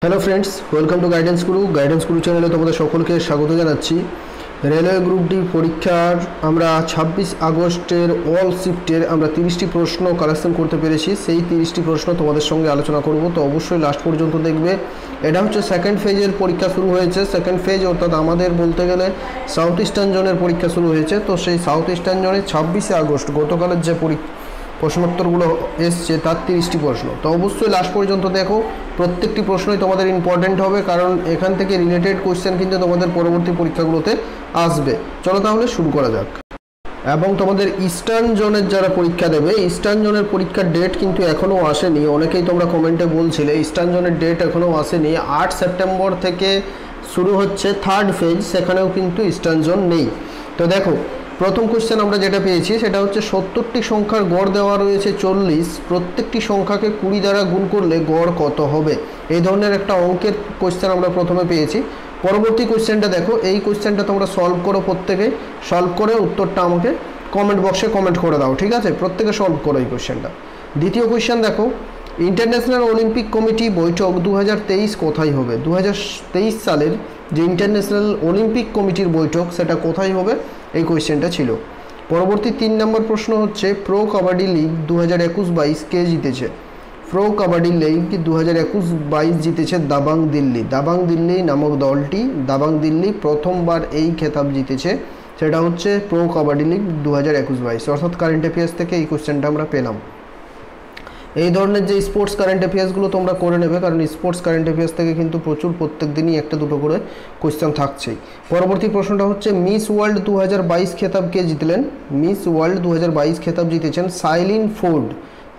Hello friends, welcome to guidance গুরু চ্যানেলে তোমাদের সকলকে স্বাগত জানাচ্ছি। রেলওয়ে গ্রুপ ডি পরীক্ষার আমরা 26 আগস্টের অল শিফটের আমরা 30টি প্রশ্ন কালেকশন করতে পেরেছি। সেই 30টি প্রশ্ন তোমাদের সঙ্গে আলোচনা করব, তো অবশ্যই লাস্ট পর্যন্ত দেখবে। এটা হচ্ছে সেকেন্ড ফেজের পরীক্ষা শুরু হয়েছে। সেকেন্ড ফেজ অর্থাৎ আমাদের বলতে গেলে সাউথ ইস্টার্ন জোনের পরীক্ষা শুরু হয়েছে। তো সেই সাউথ ইস্টার্ন জোনে 26শে আগস্ট গতকালের যে প্রশ্নোত্তরগুলো এসছে তার 30টি প্রশ্ন। তো অবশ্যই লাস্ট পর্যন্ত দেখো, প্রত্যেকটি প্রশ্নই তোমাদের ইম্পর্টেন্ট হবে, কারণ এখান থেকে রিলেটেড কোয়েশ্চেন কিন্তু তোমাদের পরবর্তী পরীক্ষাগুলোতে আসবে। চলো তাহলে শুরু করা যাক। এবং তোমাদের ইস্টার্ন জোনের যারা পরীক্ষা দেবে, ইস্টার্ন জোনের পরীক্ষার ডেট কিন্তু এখনও আসেনি। অনেকেই তোমরা কমেন্টে বলছিলে ইস্টার্ন জোনের ডেট এখনও আসেনি। 8 সেপ্টেম্বর থেকে শুরু হচ্ছে থার্ড ফেজ, সেখানেও কিন্তু ইস্টার্ন জোন নেই। তো দেখো, প্রথম কোশ্চেন আমরা যেটা পেয়েছি সেটা হচ্ছে 70টি সংখ্যার গড় দেওয়া রয়েছে 40, প্রত্যেকটি সংখ্যাকে 20 দ্বারা গুণ করলে গড় কত হবে। এই ধরনের একটা অঙ্কের কোশ্চেন আমরা প্রথমে পেয়েছি। পরবর্তী কোশ্চেনটা দেখো, এই কোশ্চেনটা তোমরা সলভ করো, প্রত্যেকে সলভ করে উত্তরটা আমাকে কমেন্ট বক্সে কমেন্ট করে দাও, ঠিক আছে? প্রত্যেকে সলভ করো এই কোশ্চেনটা। দ্বিতীয় কোশ্চেন দেখো, ইন্টারন্যাশনাল অলিম্পিক কমিটি বৈঠক 2023 কোথায় হবে? 2023 সালের যে ইন্টারন্যাশনাল অলিম্পিক কমিটির বৈঠক সেটা কোথায় হবে, এই কোয়েশ্চেনটা ছিল। পরবর্তী 3 নম্বর প্রশ্ন হচ্ছে, প্রো কাবাডি লিগ 2021-22 কে জিতেছে? প্রো কাবাডি লিগ 2021-22 জিতেছে দাবাং দিল্লি। দাবাং দিল্লি নামক দলটি, দাবাং দিল্লি প্রথমবার এই খেতাব জিতেছে। সেটা হচ্ছে প্রো কাবাডি লিগ 2021-22, অর্থাৎ কারেন্ট অ্যাফেয়ার্স থেকে এই কোয়েশ্চেনটা আমরা পেলাম। এই ধরনের যে স্পোর্টস কারেন্ট অ্যাফেয়ার্সগুলো তোমরা করে নেবে, কারণ স্পোর্টস কারেন্ট অ্যাফেয়ার্স থেকে কিন্তু প্রচুর প্রত্যেক দিনই একটা দুটো করে কোয়েশ্চেন থাকছেই। পরবর্তী প্রশ্নটা হচ্ছে, মিস ওয়ার্ল্ড 2022 খেতাব কে জিতলেন? মিস ওয়ার্ল্ড 2022 খেতাব জিতেছেন শাইলিন ফোর্ড।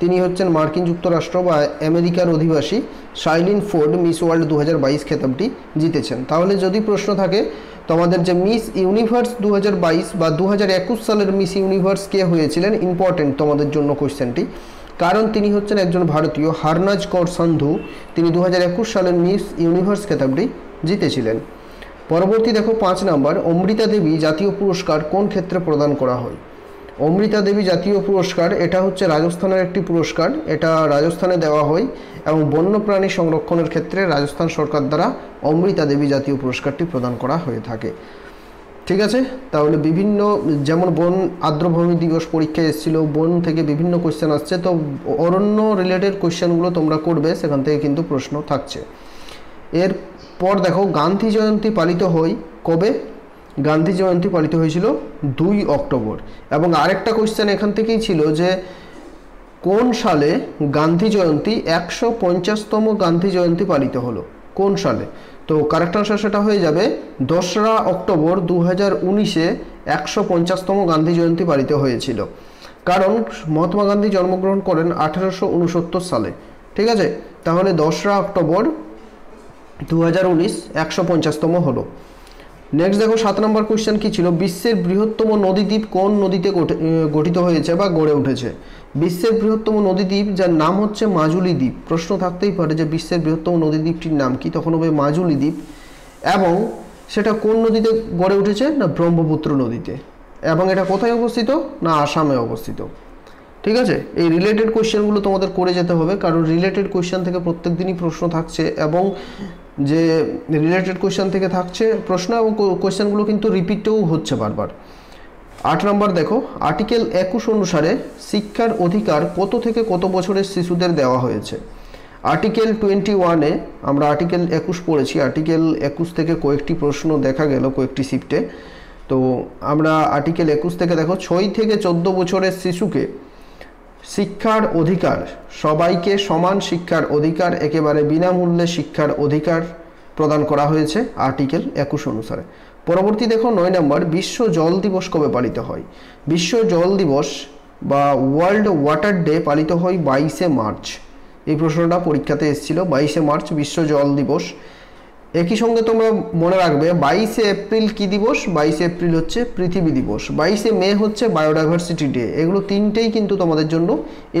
তিনি হচ্ছেন মার্কিন যুক্তরাষ্ট্র বা আমেরিকার অধিবাসী। শাইলিন ফোর্ড মিস ওয়ার্ল্ড 2022 খেতাবটি জিতেছেন। তাহলে যদি প্রশ্ন থাকে তোমাদের যে মিস ইউনিভার্স 2022 বা 2021 সালের মিস ইউনিভার্স কে হয়েছিলেন, ইম্পর্টেন্ট তোমাদের জন্য কোয়েশ্চেনটি, কারণ তিনি হচ্ছেন একজন ভারতীয়, হারনাজ কৌর সান্ধু। তিনি 2021 সালের মিস ইউনিভার্স খেতাবটি জিতেছিলেন। পরবর্তী দেখো 5 নম্বর, অমৃতা দেবী জাতীয় পুরস্কার কোন ক্ষেত্রে প্রদান করা হয়? অমৃতা দেবী জাতীয় পুরস্কার, এটা হচ্ছে রাজস্থানের একটি পুরস্কার। এটা রাজস্থানে দেওয়া হয় এবং বন্যপ্রাণী সংরক্ষণের ক্ষেত্রে রাজস্থান সরকার দ্বারা অমৃতা দেবী জাতীয় পুরস্কারটি প্রদান করা হয়ে থাকে, ঠিক আছে? তাহলে বিভিন্ন, যেমন বন আর্দ্রভূমি দিবস পরীক্ষায় এসেছিল, বন থেকে বিভিন্ন কোয়েশ্চেন আসছে। তো অরণ্য রিলেটেড কোয়েশ্চেনগুলো তোমরা করবে, সেখান থেকে কিন্তু প্রশ্ন থাকছে। এরপর দেখো, গান্ধী জয়ন্তী পালিত হয় কবে? গান্ধী জয়ন্তী পালিত হয়েছিল 2 অক্টোবর। এবং আরেকটা কোয়েশ্চেন এখান থেকেই ছিল যে কোন সালে গান্ধী জয়ন্তী 150তম গান্ধী জয়ন্তী পালিত হলো, কোন সালে? তো কারেক্ট আনসার সেটা হয়ে যাবে 2রা অক্টোবর 2019-এ 150তম গান্ধী জয়ন্তী পালিত হয়েছিল। কারণ মহাত্মা গান্ধী জন্মগ্রহণ করেন 1869 সালে, ঠিক আছে? তাহলে 2রা অক্টোবর 2019 150তম হলো। নেক্সট দেখো, 7 নম্বর কোয়েশ্চেন কি ছিল? বিশ্বের বৃহত্তম নদীদ্বীপ কোন নদীতে গঠিত হয়েছে বা গড়ে উঠেছে? বিশ্বের বৃহত্তম নদীদ্বীপ, যার নাম হচ্ছে মাজুলি দ্বীপ। প্রশ্ন থাকতেই পারে যে বিশ্বের বৃহত্তম নদীদ্বীপটির নাম কি, তখন হবে মাজুলি দ্বীপ। এবং সেটা কোন নদীতে গড়ে উঠেছে? না ব্রহ্মপুত্র নদীতে। এবং এটা কোথায় অবস্থিত? না আসামে অবস্থিত, ঠিক আছে? এই রিলেটেড কোয়েশ্চেনগুলো তোমাদের করে যেতে হবে, কারণ রিলেটেড কোয়েশ্চেন থেকে প্রত্যেক দিনই প্রশ্ন থাকছে, এবং যে রিলেটেড কোয়েশ্চেন থেকে থাকছে প্রশ্ন এবং কোয়েশ্চেনগুলো কিন্তু রিপিটও হচ্ছে বারবার। 8 নম্বর দেখো, আর্টিকেল 21 অনুসারে শিক্ষার অধিকার কত থেকে কত বছরের শিশুদের দেওয়া হয়েছে? আর্টিকেল 21-এ আমরা আর্টিকেল 21 পড়েছি। আর্টিকেল 21 থেকে কয়েকটি প্রশ্ন দেখা গেল কয়েকটি শিফটে। তো আমরা আর্টিকেল 21 থেকে দেখো, 6 থেকে 14 বছরের শিশুকে শিক্ষার অধিকার, সবাইকে সমান শিক্ষার অধিকার, একেবারে বিনামূল্যে শিক্ষার অধিকার প্রদান করা হয়েছে আর্টিকেল 21 অনুসারে। পরবর্তী দেখো 9 নম্বর, বিশ্ব জল দিবস কবে পালিত হয়? বিশ্ব জল দিবস বা ওয়ার্ল্ড ওয়াটার ডে পালিত হয় 22শে মার্চ। এই প্রশ্নটা পরীক্ষাতে এসেছিল, 22শে মার্চ বিশ্ব জল দিবস। একই সঙ্গে তোমরা মনে রাখবে 22শে এপ্রিল কি দিবস? 22শে এপ্রিল হচ্ছে পৃথিবী দিবস। 22শে মে হচ্ছে বায়োডাইভার্সিটি ডে। এগুলো তিনটেই কিন্তু তোমাদের জন্য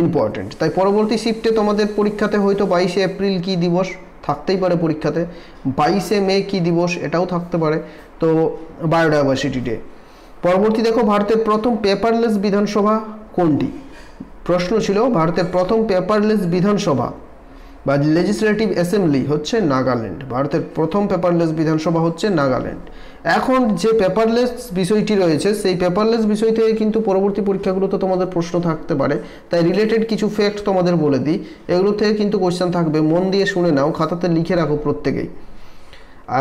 ইম্পর্টেন্ট। তাই পরবর্তী শিফটে তোমাদের পরীক্ষাতে হয়তো 22শে এপ্রিল কি দিবস থাকতেই পারে পরীক্ষাতে, 22শে মে কি দিবস এটাও থাকতে পারে। তো বায়োডাইভার্সিটি ডে। পরবর্তী দেখো, ভারতের প্রথম পেপারলেস বিধানসভা কোনটি? প্রশ্ন ছিল ভারতের প্রথম পেপারলেস বিধানসভা বা লেজিসলেটিভ অ্যাসেম্বলি হচ্ছে নাগাল্যান্ড। ভারতের প্রথম পেপারলেস বিধানসভা হচ্ছে নাগাল্যান্ড। এখন যে পেপারলেস বিষয়টি রয়েছে সেই পেপারলেস বিষয় থেকে কিন্তু পরবর্তী পরীক্ষাগুলোতে তোমাদের প্রশ্ন থাকতে পারে, তাই রিলেটেড কিছু ফ্যাক্ট তোমাদের বলে দিই, এগুলো থেকে কিন্তু কোয়েশ্চেন থাকবে, মন দিয়ে শুনে নাও, খাতাতে লিখে রাখো প্রত্যেকেই।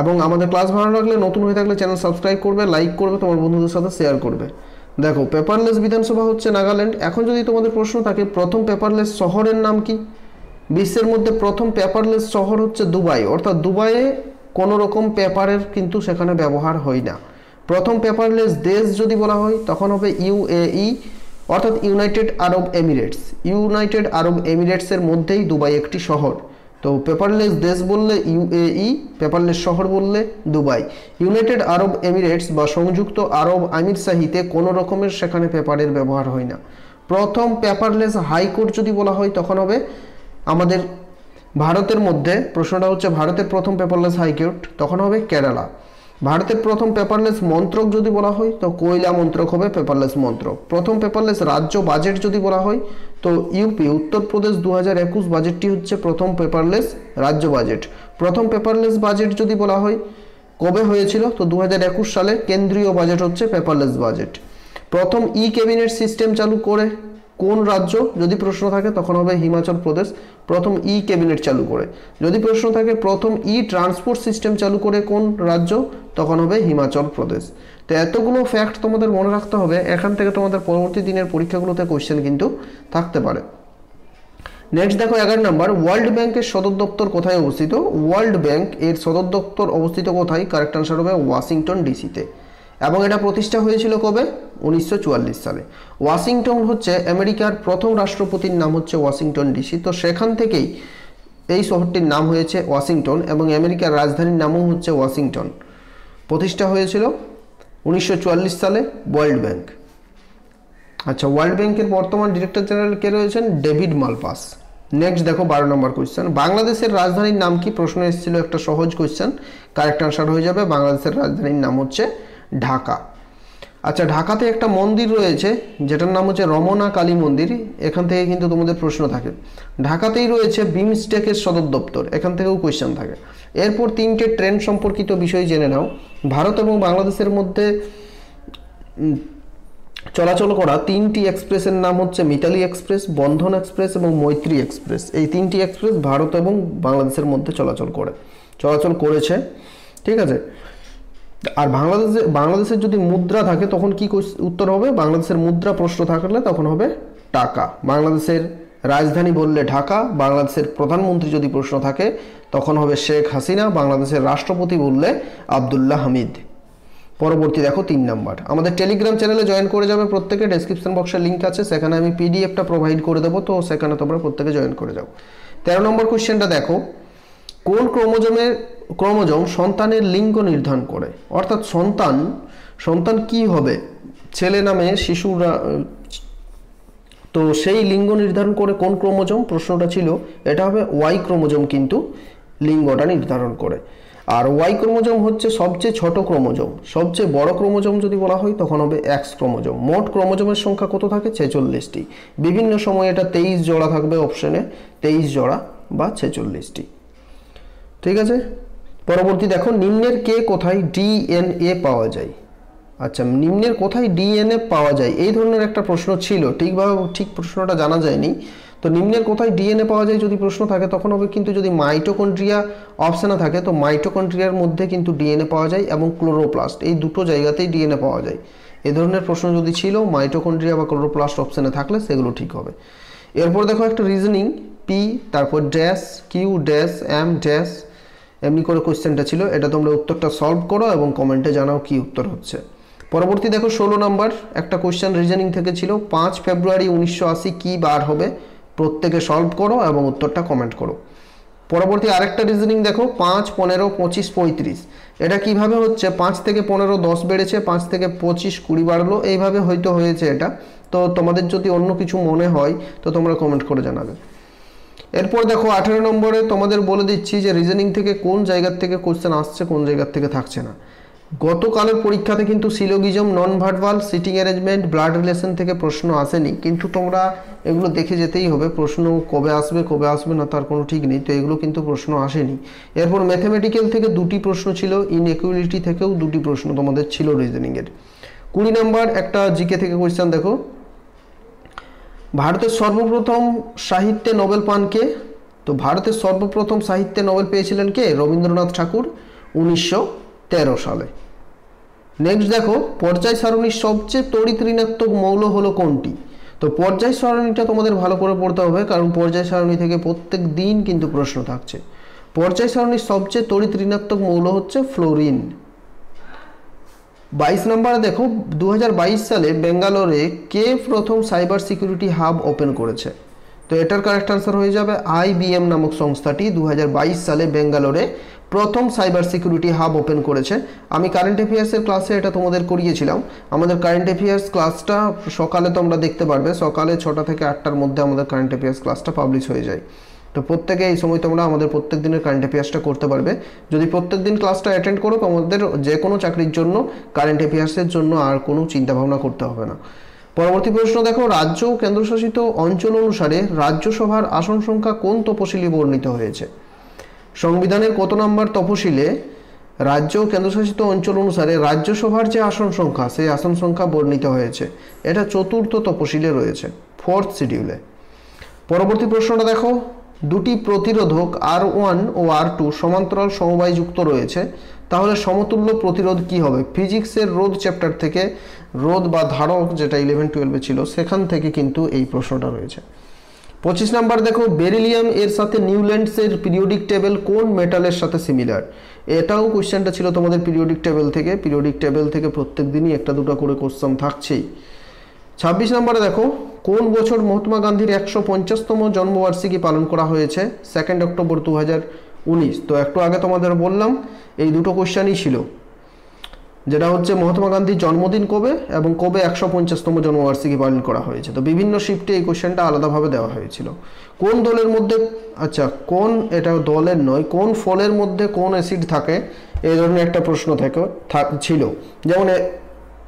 এবং আমাদের ক্লাস ভালো লাগলে, নতুন হয়ে থাকলে চ্যানেল সাবস্ক্রাইব করবে, লাইক করবে, তোমার বন্ধুদের সাথে শেয়ার করবে। দেখো, পেপারলেস বিধানসভা হচ্ছে নাগাল্যান্ড। এখন যদি তোমাদের প্রশ্ন থাকে প্রথম পেপারলেস শহরের নাম কি, বিশ্বের মধ্যে প্রথম পেপারলেস শহর হচ্ছে দুবাই, অর্থাৎ দুবাইয়ে কোনো রকম পেপারের কিন্তু সেখানে ব্যবহার হয় না। প্রথম পেপারলেস দেশ যদি বলা হয় তখন হবে ইউএই, অর্থাৎ ইউনাইটেড আরব এমিরেটস। ইউনাইটেড আরব এমিরেটসের মধ্যেই দুবাই একটি শহর। তো পেপারলেস দেশ বললে ইউএই, পেপারলেস শহর বললে দুবাই। ইউনাইটেড আরব এমিরেটস বা সংযুক্ত আরব আমিরশাহিতে কোনো রকমের সেখানে পেপারের ব্যবহার হয় না। প্রথম পেপারলেস হাইকোর্ট যদি বলা হয় তখন হবে আমাদের ভারতের মধ্যে, প্রশ্নটা হচ্ছে ভারতের প্রথম পেপারলেস হাইকোর্ট তখন হবে কেরালা। ভারতের প্রথম পেপারলেস মন্ত্রক যদি বলা হয় তো কয়লা মন্ত্রক হবে পেপারলেস মন্ত্রক। প্রথম পেপারলেস রাজ্য বাজেট যদি বলা হয় তো ইউপি উত্তরপ্রদেশ 2021 বাজেটটি হচ্ছে প্রথম পেপারলেস রাজ্য বাজেট। প্রথম পেপারলেস বাজেট যদি বলা হয় কবে হয়েছিল তো 2021 সালে কেন্দ্রীয় বাজেট হচ্ছে পেপারলেস বাজেট। প্রথম ই ক্যাবিনেট সিস্টেম চালু করে কোন রাজ্য, যদি প্রশ্ন থাকে তখন হবে হিমাচল প্রদেশ। প্রথম ই ক্যাবিনেট চালু করে। যদি প্রশ্ন থাকে প্রথম ই ট্রান্সপোর্ট সিস্টেম চালু করে কোন রাজ্য, তখন হবে হিমাচল প্রদেশ। তো এতগুলো ফ্যাক্ট তোমাদের মনে রাখতে হবে, এখান থেকে তোমাদের পরবর্তী দিনের পরীক্ষাগুলোতে কোশ্চেন কিন্তু থাকতে পারে। নেক্সট দেখো 11 নম্বর, ওয়ার্ল্ড ব্যাংকের সদর দপ্তর কোথায় অবস্থিত? ওয়ার্ল্ড ব্যাংক এর সদর দপ্তর অবস্থিত কোথায়? কারেক্ট আনসার হবে ওয়াশিংটন ডিসিতে। এবং এটা প্রতিষ্ঠা হয়েছিল কবে? 1944 সালে। ওয়াশিংটন হচ্ছে আমেরিকার প্রথম রাষ্ট্রপতির নাম হচ্ছে ওয়াশিংটন ডিসি। তো সেখান থেকেই এই শহরটির নাম হয়েছে ওয়াশিংটন এবং আমেরিকার রাজধানীর নামও হচ্ছে ওয়াশিংটন। প্রতিষ্ঠা হয়েছিল 1944 সালে ওয়ার্ল্ড ব্যাংক। আচ্ছা, ওয়ার্ল্ড ব্যাংকের বর্তমান ডিরেক্টর জেনারেল কে রয়েছেন? ডেভিড মালপাস। নেক্সট দেখো 12 নম্বর কোয়েশ্চেন, বাংলাদেশের রাজধানীর নাম কি? প্রশ্ন এসেছিল একটা সহজ কোয়েশ্চেন, কারেক্ট আনসার হয়ে যাবে বাংলাদেশের রাজধানীর নাম হচ্ছে ঢাকা। আচ্ছা, ঢাকাতে একটা মন্দির রয়েছে যেটার নাম হচ্ছে রমনা কালী মন্দির। এখান থেকে কিন্তু তোমাদের প্রশ্ন থাকে। ঢাকাতেই রয়েছে বিমস্টেকের সদর দপ্তর, এখান থেকেও কোয়েশ্চেন থাকে। এরপর 3টে ট্রেন সম্পর্কিত বিষয় জেনে নাও। ভারত এবং বাংলাদেশের মধ্যে চলাচল করা 3টি এক্সপ্রেসের নাম হচ্ছে মিতালি এক্সপ্রেস, বন্ধন এক্সপ্রেস এবং মৈত্রী এক্সপ্রেস। এই 3টি এক্সপ্রেস ভারত এবং বাংলাদেশের মধ্যে চলাচল করেছে। ঠিক আছে। আর বাংলাদেশের যদি মুদ্রা থাকে তখন কি উত্তর হবে? বাংলাদেশের মুদ্রা প্রশ্ন থাকলে তখন হবে টাকা। বাংলাদেশের রাজধানী বললে ঢাকা। বাংলাদেশের প্রধানমন্ত্রী যদি প্রশ্ন থাকে তখন হবে শেখ হাসিনা। বাংলাদেশের রাষ্ট্রপতি বললে আব্দুল্লাহ হামিদ। পরবর্তী দেখো 3 নম্বর, আমাদের টেলিগ্রাম চ্যানেলে জয়েন করে যাবে প্রত্যেকে। ডেসক্রিপশন বক্সে লিঙ্ক আছে, সেখানে আমি পিডিএফটা প্রোভাইড করে দেবো, তো সেখানে তোমরা প্রত্যেকে জয়েন করে যাও। 13 নম্বর কোয়েশ্চেনটা দেখো, কোন ক্রোমোজোম সন্তানের লিঙ্গ নির্ধারণ করে? অর্থাৎ সন্তান কি হবে, ছেলে নামে শিশুরা, তো সেই লিঙ্গ নির্ধারণ করে কোন ক্রোমোজোম? প্রশ্নটা ছিল এটা হবে ওয়াই ক্রোমোজোম কিন্তু লিঙ্গটা নির্ধারণ করে। আর ওয়াই ক্রোমোজোম হচ্ছে সবচেয়ে ছোট ক্রোমোজোম। সবচেয়ে বড় ক্রোমোজোম যদি বলা হয় তখন হবে এক্স ক্রোমোজোম। মোট ক্রোমোজোমের সংখ্যা কত থাকে? 46টি। বিভিন্ন সময় এটা 23 জোড়া থাকবে অপশনে, 23 জোড়া বা 46টি। ঠিক আছে। পরবর্তী দেখো, নিম্নের কে কোথায় ডিএনএ পাওয়া যায়? আচ্ছা, নিম্নের কোথায় ডিএনএ পাওয়া যায়, এই ধরনের একটা প্রশ্ন ছিল, ঠিক প্রশ্নটা জানা যায়নি। তো নিম্নের কোথায় ডিএনএ পাওয়া যায় যদি প্রশ্ন থাকে তখন হবে কিন্তু যদি মাইটোকন্ড্রিয়া অপশানে থাকে তো মাইটোকন্ড্রিয়ার মধ্যে কিন্তু ডিএনএ পাওয়া যায় এবং ক্লোরোপ্লাস্ট, এই দুটো জায়গাতেই ডিএনএ পাওয়া যায়। এই ধরনের প্রশ্ন যদি ছিল মাইটোকন্ড্রিয়া বা ক্লোরোপ্লাস্ট অপশানে থাকলে সেগুলো ঠিক হবে। এরপর দেখো একটা রিজনিং, পি তারপর dash Q dash M dash, এমনি করে কোয়েশ্চেনটা ছিল। এটা তোমরা উত্তরটা সলভ করো এবং কমেন্টে জানাও কি উত্তর হচ্ছে। পরবর্তী দেখো 16 নম্বর একটা কোয়েশ্চেন রিজনিং থেকে ছিল, 5 ফেব্রুয়ারি 1980 কি বার হবে? প্রত্যেকে সলভ করো এবং উত্তরটা কমেন্ট করো। পরবর্তী আরেকটা রিজনিং দেখো, 5, 15, 25, 35 এটা কিভাবে হচ্ছে? 5 থেকে 15 10 বেড়েছে, 5 থেকে 25 20 বাড়লো, এইভাবে হয়তো হয়েছে এটা। তো তোমাদের যদি অন্য কিছু মনে হয় তো তোমরা কমেন্ট করে জানাবে। এরপর দেখো 18 নম্বরে তোমাদের বলে দিচ্ছি যে রিজনিং থেকে কোন জায়গার থেকে কোশ্চেন আসছে, কোন জায়গার থেকে থাকছে না। গতকালের পরীক্ষাতে কিন্তু syllogism, non verbal, sitting arrangement, blood relation থেকে প্রশ্ন আসেনি, কিন্তু তোমরা এগুলো দেখে যেতেই হবে। প্রশ্ন কবে আসবে না তার কোনো ঠিক নেই, তো এগুলো কিন্তু প্রশ্ন আসেনি। এরপর ম্যাথমেটিক্যাল থেকে 2টি প্রশ্ন ছিল, ইনইকুয়ালিটি থেকেও 2টি প্রশ্ন তোমাদের ছিল রিজনিংয়ের। 20 নম্বর একটা জিকে থেকে কোয়েশ্চেন দেখো, ভারতের সর্বপ্রথম সাহিত্যে নোবেল পান কে? তো ভারতের সর্বপ্রথম সাহিত্যে নোবেল পেয়েছিলেন কে? রবীন্দ্রনাথ ঠাকুর 1913 সালে। নেক্সট দেখো, পর্যায় সারণীর সবচেয়ে তড়িৎ ঋণাত্মক মৌল হলো কোনটি? তো পর্যায় সারণীটা তোমাদের ভালো করে পড়তে হবে, কারণ পর্যায় সারণী থেকে প্রত্যেক দিন কিন্তু প্রশ্ন থাকছে। পর্যায় সারণীর সবচেয়ে তড়িৎ ঋণাত্মক মৌল হচ্ছে ফ্লোরিন। 22 নম্বরে দেখো, 2022 সালে বেঙ্গালোরে কে প্রথম সাইবার সিকিউরিটি হাব ওপেন করেছে? তো এটার কারেক্ট আনসার হয়ে যাবে IBM নামক সংস্থাটি 2022 সালে বেঙ্গালোরে প্রথম সাইবার সিকিউরিটি হাব ওপেন করেছে। আমি কারেন্ট অ্যাফেয়ার্সের ক্লাসে এটা তোমাদের করিয়েছিলাম। আমাদের কারেন্ট অ্যাফেয়ার্স ক্লাসটা সকালে তোমরা দেখতে পারবে, সকালে 6টা থেকে 8টার মধ্যে আমাদের কারেন্ট অ্যাফেয়ার্স ক্লাসটা পাবলিশ হয়ে যায়। তো প্রত্যেকে এই সময় তোমরা আমাদের প্রত্যেক দিনের কারেন্ট অ্যাফেয়ার্সটা করতে পারবে। যদি প্রত্যেক দিন ক্লাসটা অ্যাটেন্ড করো, তোমাদের যে কোনো চাকরির জন্য কারেন্ট অ্যাফেয়ার্সের জন্য আর কোনো চিন্তাভাবনা করতে হবে না। পরবর্তী প্রশ্ন দেখো, রাজ্য ও কেন্দ্রশাসিত অঞ্চল অনুসারে রাজ্যসভার আসন সংখ্যা কোন তপশিলে বর্ণিত হয়েছে? সংবিধানের কত নম্বর তপশিলে রাজ্য ও কেন্দ্রশাসিত অঞ্চল অনুসারে রাজ্যসভার যে আসন সংখ্যা, সেই আসন সংখ্যা বর্ণিত হয়েছে? এটা 4র্থ তপশিলে রয়েছে, 4th শিডিউলে। পরবর্তী প্রশ্নটা দেখো, 2টি প্রতিরোধক R1 ও R2 সমান্তরাল সমবায় যুক্ত রয়েছে, তাহলে সমতুল্য প্রতিরোধ কি হবে? ফিজিক্সের রোধ চ্যাপ্টার থেকে, রোধ বা ধারক যেটা 11-12 ছিল, সেখান থেকে কিন্তু এই প্রশ্নটা রয়েছে। 25 নাম্বার দেখো, বেরিলিয়াম এর সাথে নিউল্যান্ডসের পিরিয়ডিক টেবিল কোন মেটালের সাথে সিমিলার? এটাও কোশ্চেনটা ছিল তোমাদের পিরিয়ডিক টেবিল থেকে। পিরিয়ডিক টেবিল থেকে প্রত্যেক দিনই একটা দুটো করে কোশ্চেন থাকছেই। 26 নম্বরে দেখো, কোন বছর মহাত্মা গান্ধীর 150তম জন্মবার্ষিকী পালন করা হয়েছে? 2 অক্টোবর 2019। তো একটু আগে তোমাদের বললাম এই দুটো কোশ্চেনই ছিল, যেটা হচ্ছে মহাত্মা গান্ধীর জন্মদিন কবে এবং কবে 150তম জন্মবার্ষিকী পালন করা হয়েছে। তো বিভিন্ন শিফটে এই কোশ্চেনটা আলাদাভাবে দেওয়া হয়েছিল। কোন দলের মধ্যে, আচ্ছা কোন, এটা দলের নয়, কোন ফলের মধ্যে কোন অ্যাসিড থাকে, এই ধরনের একটা প্রশ্ন ছিল। যেমন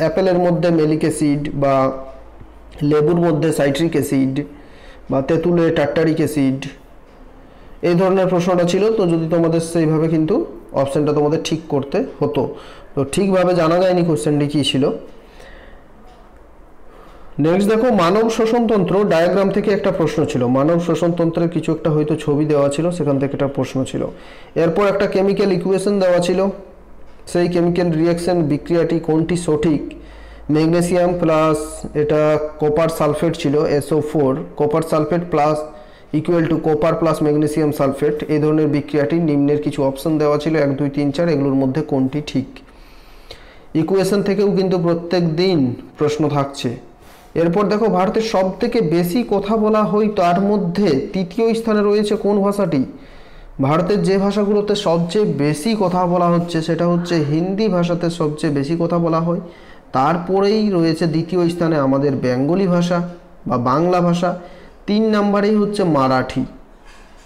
অ্যাপেলের মধ্যে মেলিক অ্যাসিড, বা লেবুর মধ্যে সাইট্রিক অ্যাসিড, বা তেঁতুলে টার্টারিক অ্যাসিড, এই ধরনের প্রশ্নটা ছিল। তো যদি তোমাদের সেইভাবে কিন্তু অপশানটা তোমাদের ঠিক করতে হতো। তো ঠিকভাবে জানা যায়নি কোশ্চেনটি কী ছিল। নেক্সট দেখো, মানব শ্বসনতন্ত্র ডায়াগ্রাম থেকে একটা প্রশ্ন ছিল। মানব শ্বসনতন্ত্রের কিছু একটা হয়তো ছবি দেওয়া ছিল, সেখান থেকে একটা প্রশ্ন ছিল। এরপর একটা কেমিক্যাল ইকুয়েশন দেওয়া ছিল, সেই কেমিক্যাল রিয়াকশন বিক্রিয়াটি কোনটি সঠিক? ম্যাগনেসিয়াম প্লাস, এটা কপার সালফেট ছিল, SO4, copper sulphate plus equal to copper plus magnesium sulphate. এই ধরনের বিক্রিয়াটি নিম্নের কিছু অপশন দেওয়া ছিল 1, 2, 3, 4, এগুলোর মধ্যে কোনটি ঠিক? ইকুয়েশন থেকেও কিন্তু প্রত্যেক দিন প্রশ্ন থাকছে। এরপর দেখো, ভারতের সব থেকে বেশি কথা বলা হয় তার মধ্যে 3য় স্থানে রয়েছে কোন ভাষাটি? ভারতের যে ভাষাগুলোতে সবচেয়ে বেশি কথা বলা হচ্ছে সেটা হচ্ছে হিন্দি ভাষাতে সবচেয়ে বেশি কথা বলা হয়। তারপরেই রয়েছে 2য় স্থানে আমাদের বেঙ্গলি ভাষা বা বাংলা ভাষা, 3 নম্বরেই হচ্ছে মারাঠি।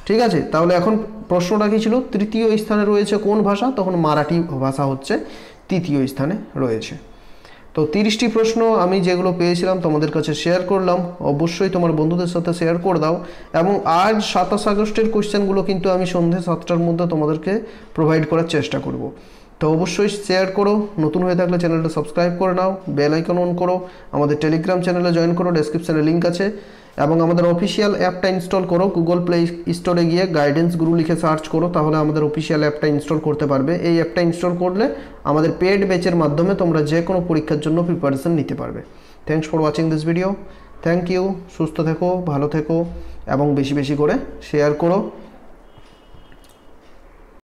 ঠিক আছে, তাহলে এখন প্রশ্নটা কি ছিল? 3য় স্থানে রয়েছে কোন ভাষা? তখন মারাঠি ভাষা হচ্ছে 3য় স্থানে রয়েছে। তো 30টি প্রশ্ন আমি যেগুলো পেয়েছিলাম তোমাদের কাছে শেয়ার করলাম, অবশ্যই তোমার বন্ধুদের সাথে শেয়ার করে দাও। এবং আজ 27 আগস্টের কোশ্চেনগুলো কিন্তু আমি সন্ধ্যে 7টার মধ্যে তোমাদেরকে প্রোভাইড করার চেষ্টা করব। তো অবশ্যই শেয়ার করো, নতুন হয়ে থাকলে চ্যানেলটা সাবস্ক্রাইব করে নাও, বেল আইকন অন করো, আমাদের টেলিগ্রাম চ্যানেলে জয়েন করো, ডেসক্রিপশানে লিঙ্ক আছে, এবং আমাদের অফিসিয়াল অ্যাপটা ইনস্টল করো। গুগল প্লে স্টোরে গিয়ে গাইডেন্স গুরু লিখে সার্চ করো, তাহলে আমাদের অফিসিয়াল অ্যাপটা ইনস্টল করতে পারবে। এই অ্যাপটা ইনস্টল করলে আমাদের পেড ব্যাচের মাধ্যমে তোমরা যে কোনো পরীক্ষার জন্য প্রিপারেশন নিতে পারবে। Thanks for watching this video. Thank you. সুস্থ থেকো, ভালো থেকো, এবং বেশি বেশি করে শেয়ার করো।